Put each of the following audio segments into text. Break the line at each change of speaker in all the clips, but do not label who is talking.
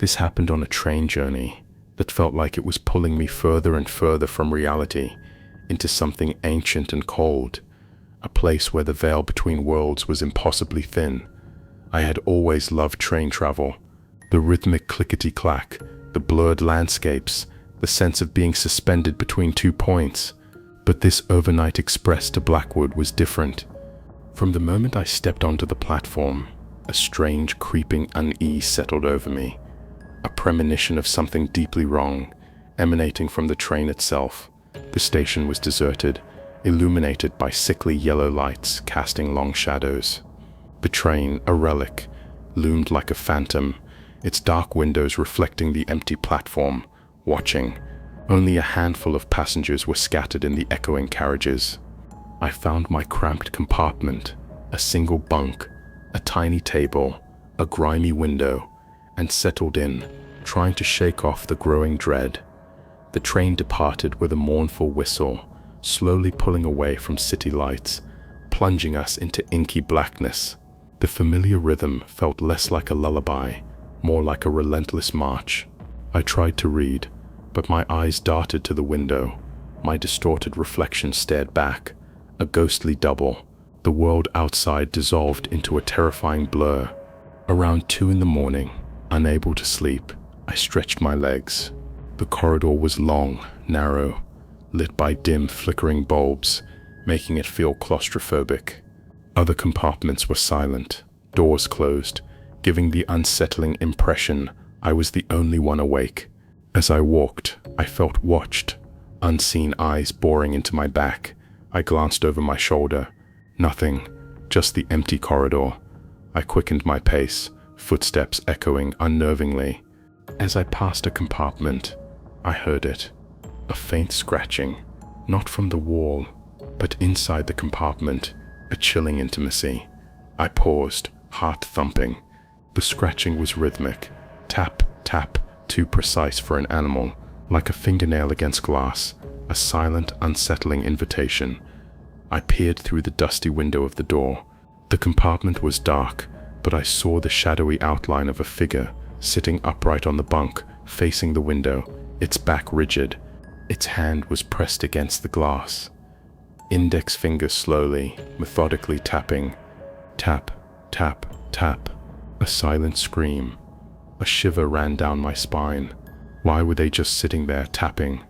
This happened on a train journey that felt like it was pulling me further and further from reality into something ancient and cold, a place where the veil between worlds was impossibly thin. I had always loved train travel, the rhythmic clickety-clack, the blurred landscapes, the sense of being suspended between 2 points. But this overnight express to Blackwood was different. From the moment I stepped onto the platform, a strange creeping unease settled over me, a premonition of something deeply wrong, emanating from the train itself. The station was deserted, illuminated by sickly yellow lights casting long shadows. The train, a relic, loomed like a phantom, its dark windows reflecting the empty platform, watching. Only a handful of passengers were scattered in the echoing carriages. I found my cramped compartment, a single bunk, a tiny table, a grimy window, and settled in, trying to shake off the growing dread. The train departed with a mournful whistle, slowly pulling away from city lights, plunging us into inky blackness. The familiar rhythm felt less like a lullaby, more like a relentless march. I tried to read, but my eyes darted to the window. My distorted reflection stared back, a ghostly double. The world outside dissolved into a terrifying blur. Around 2 a.m, unable to sleep, I stretched my legs. The corridor was long, narrow, lit by dim, flickering bulbs, making it feel claustrophobic. Other compartments were silent, doors closed, giving the unsettling impression I was the only one awake. As I walked, I felt watched, unseen eyes boring into my back. I glanced over my shoulder. Nothing, just the empty corridor. I quickened my pace, footsteps echoing unnervingly. As I passed a compartment, I heard it. A faint scratching, not from the wall, but inside the compartment, a chilling intimacy. I paused, heart thumping. The scratching was rhythmic. Tap, tap, too precise for an animal, like a fingernail against glass, a silent, unsettling invitation. I peered through the dusty window of the door. The compartment was dark, but I saw the shadowy outline of a figure sitting upright on the bunk, facing the window, its back rigid. Its hand was pressed against the glass. Index fingers slowly, methodically tapping. Tap, tap, tap. A silent scream. A shiver ran down my spine. Why were they just sitting there tapping?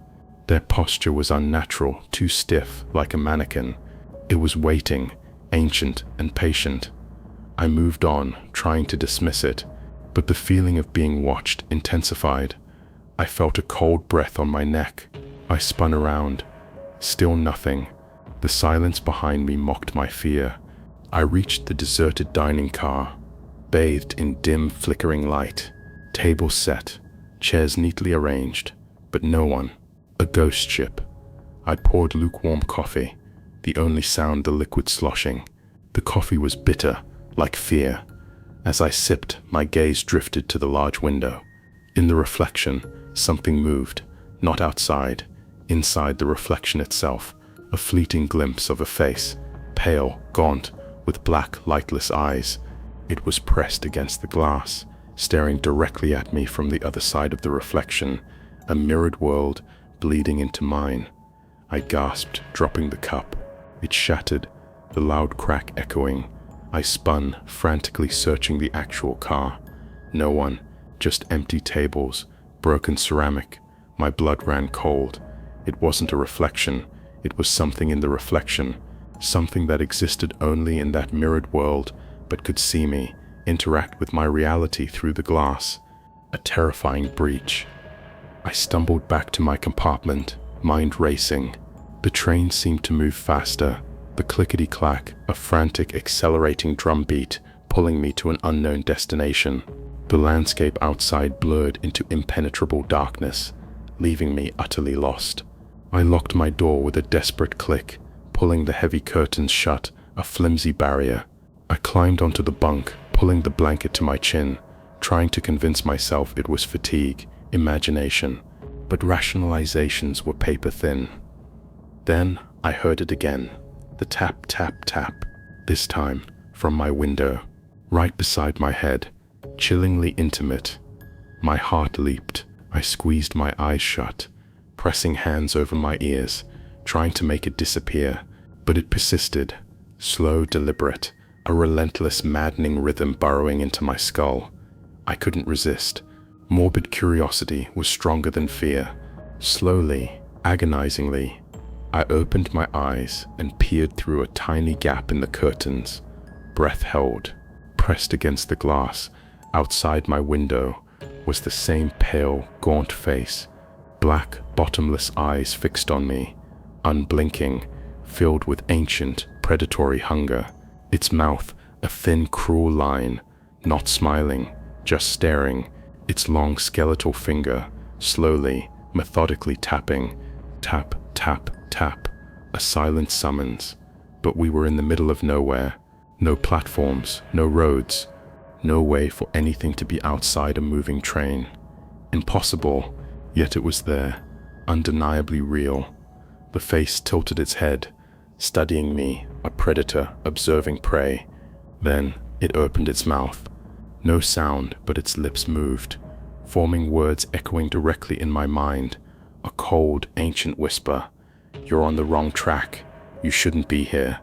Their posture was unnatural, too stiff, like a mannequin. It was waiting, ancient and patient. I moved on, trying to dismiss it, but the feeling of being watched intensified. I felt a cold breath on my neck. I spun around. Still nothing. The silence behind me mocked my fear. I reached the deserted dining car, bathed in dim, flickering light. Tables set, chairs neatly arranged, but no one. A ghost ship. I poured lukewarm coffee, the only sound the liquid sloshing. The coffee was bitter, like fear. As I sipped, my gaze drifted to the large window. In the reflection, something moved, not outside, inside the reflection itself, a fleeting glimpse of a face, pale, gaunt, with black, lightless eyes. It was pressed against the glass, staring directly at me from the other side of the reflection, a mirrored world bleeding into mine. I gasped, dropping the cup. It shattered, the loud crack echoing. I spun, frantically searching the actual car. No one, just empty tables, broken ceramic. My blood ran cold. It wasn't a reflection. It was something in the reflection, something that existed only in that mirrored world, but could see me, interact with my reality through the glass. A terrifying breach. I stumbled back to my compartment, mind racing. The train seemed to move faster, the clickety-clack, a frantic, accelerating drumbeat, pulling me to an unknown destination. The landscape outside blurred into impenetrable darkness, leaving me utterly lost. I locked my door with a desperate click, pulling the heavy curtains shut, a flimsy barrier. I climbed onto the bunk, pulling the blanket to my chin, trying to convince myself it was fatigue, imagination, but rationalizations were paper thin. Then I heard it again, the tap, tap, tap, this time from my window, right beside my head, chillingly intimate. My heart leaped. I squeezed my eyes shut, pressing hands over my ears, trying to make it disappear, but it persisted, slow, deliberate, a relentless, maddening rhythm burrowing into my skull. I couldn't resist. Morbid curiosity was stronger than fear. Slowly, agonizingly, I opened my eyes and peered through a tiny gap in the curtains. Breath held. Pressed against the glass, outside my window, was the same pale, gaunt face, black, bottomless eyes fixed on me, unblinking, filled with ancient, predatory hunger. Its mouth, a thin, cruel line, not smiling, just staring, its long skeletal finger, slowly, methodically tapping, tap, tap, tap, a silent summons. But we were in the middle of nowhere. No platforms, no roads, no way for anything to be outside a moving train. Impossible, yet it was there, undeniably real. The face tilted its head, studying me, a predator observing prey. Then it opened its mouth. No sound, but its lips moved, forming words echoing directly in my mind. A cold, ancient whisper. "You're on the wrong track. You shouldn't be here.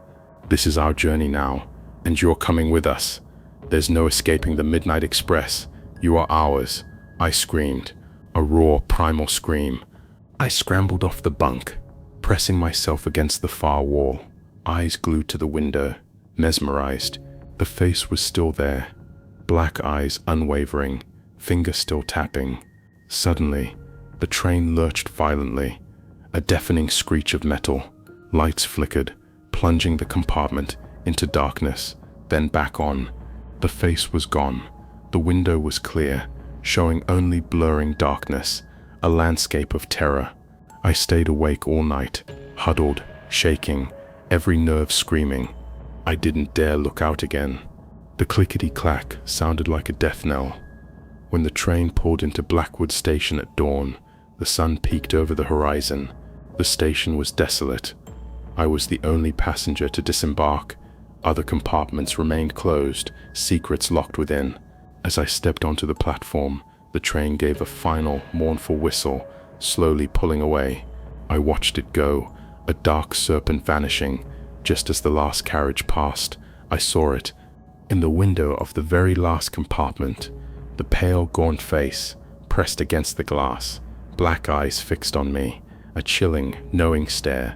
This is our journey now, and you're coming with us. There's no escaping the Midnight Express. You are ours." I screamed, a raw, primal scream. I scrambled off the bunk, pressing myself against the far wall, eyes glued to the window, mesmerized. The face was still there, black eyes unwavering, finger still tapping. Suddenly, the train lurched violently, a deafening screech of metal. Lights flickered, plunging the compartment into darkness, then back on. The face was gone. The window was clear, showing only blurring darkness, a landscape of terror. I stayed awake all night, huddled, shaking, every nerve screaming. I didn't dare look out again. The clickety-clack sounded like a death knell. When the train pulled into Blackwood Station at dawn, the sun peeked over the horizon. The station was desolate. I was the only passenger to disembark. Other compartments remained closed, secrets locked within. As I stepped onto the platform, the train gave a final, mournful whistle, slowly pulling away. I watched it go, a dark serpent vanishing. Just as the last carriage passed, I saw it. In the window of the very last compartment, the pale, gaunt face, pressed against the glass, black eyes fixed on me, a chilling, knowing stare,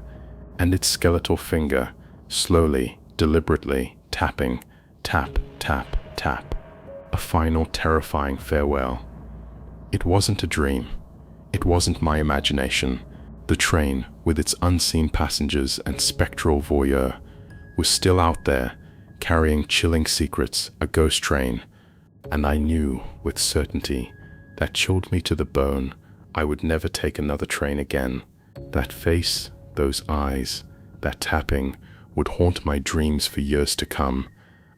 and its skeletal finger, slowly, deliberately, tapping, tap, tap, tap. A final, terrifying farewell. It wasn't a dream. It wasn't my imagination. The train, with its unseen passengers and spectral voyeur, was still out there, carrying chilling secrets, a ghost train. And I knew, with certainty, that chilled me to the bone, I would never take another train again. That face, those eyes, that tapping, would haunt my dreams for years to come,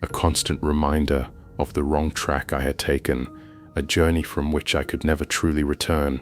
a constant reminder of the wrong track I had taken, a journey from which I could never truly return.